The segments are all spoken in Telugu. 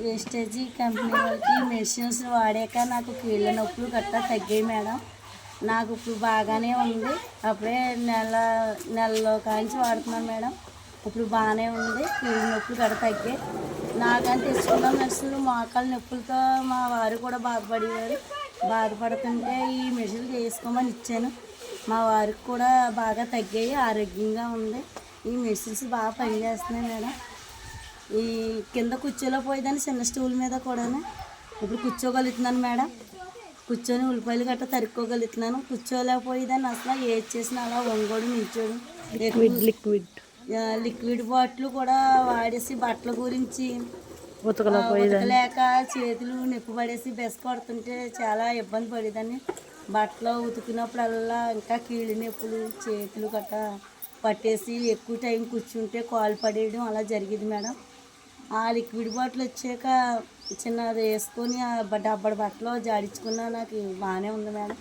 వేస్టేజీ కంపెనీ వాళ్ళకి మెషిన్స్ వాడాక నాకు కీళ్ళ నొప్పులు గట్టా తగ్గాయి మేడం. నాకు ఇప్పుడు బాగానే ఉంది. అప్పుడే నెలలో కాంచి వాడుతున్నాను మేడం. ఇప్పుడు బాగానే ఉంది. కీళ్ళ నొప్పులు గట్ట తగ్గాయి. నాకని తెచ్చుకున్న మెషిన్లు మోకాళ్ళ నొప్పులతో మా వారు కూడా బాధపడుతుంటే ఈ మెషిన్లు వేసుకోమని ఇచ్చాను. మా వారికి కూడా బాగా తగ్గాయి, ఆరోగ్యంగా ఉంది. ఈ మెషిన్స్ బాగా పనిచేస్తున్నాయి మేడం. ఈ కింద కూర్చోలో పోయేదాన్ని చిన్న స్టూల్ మీద కూడా ఇప్పుడు కూర్చోగలుగుతున్నాను మేడం. కూర్చొని ఉల్లిపాయలు గట్ట తరుక్కోగలుగుతున్నాను. కూర్చోలేకపోయేదాన్ని అసలు ఏది చేసినా అలా వంగోడు నిల్చోడు. లిక్విడ్ బాటిల్ కూడా వాడేసి బట్టల గురించి ఉతకలేక చేతులు నొప్పి పడేసి బెస్ కొడుతుంటే చాలా ఇబ్బంది పడేదాన్ని. బట్టలు ఉతికినప్పుడల్లా ఇంకా కీళ్ళ నొప్పులు, చేతులు గట్ట పట్టేసి ఎక్కువ టైం కూర్చుంటే కాలు పడేయడం అలా జరిగేది మేడం. ఆ లిక్విడ్ బాటిల్ వచ్చాక చిన్నది వేసుకొని ఆ డబ్బడి బట్టలో జాడించుకున్నా నాకు బాగానే ఉంది మేడం.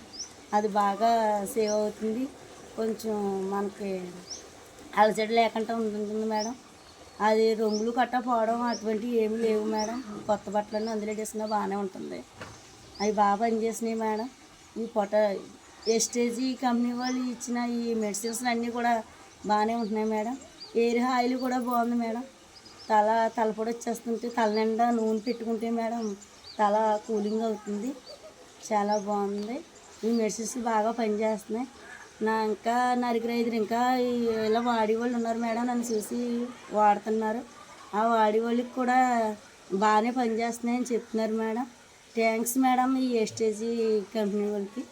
అది బాగా సేవ్ అవుతుంది. కొంచెం మనకి అలజడి లేకుండా ఉంటుంది మేడం. అది రంగులు కట్ట పోవడం అటువంటివి ఏమీ లేవు మేడం. కొత్త బట్టలన్నీ అందులో వేసినా బాగానే ఉంటుంది. అవి బాగా పనిచేసినాయి మేడం. ఈ వేస్టేజీ కంపెనీ వాళ్ళు ఇచ్చిన ఈ మెడిసిన్స్ అన్నీ కూడా బాగానే ఉంటున్నాయి మేడం. ఎయిర్ ఆయిల్ కూడా బాగుంది మేడం. తలపొడి వచ్చేస్తుంటే తల నిండా నూనె పెట్టుకుంటే మేడం తల కూలింగ్ అవుతుంది. చాలా బాగుంది. ఈ మెడిసిన్స్ బాగా పనిచేస్తున్నాయి. ఇంకా నలుగురు ఐదుగురు ఇంకా ఇలా వాడేవాళ్ళు ఉన్నారు మేడం. నన్ను చూసి వాడుతున్నారు. ఆ వాడేవాళ్ళకి కూడా బాగానే పనిచేస్తున్నాయని చెప్తున్నారు మేడం. థ్యాంక్స్ మేడం ఈ వేస్టేజీ కంపెనీ వాళ్ళకి.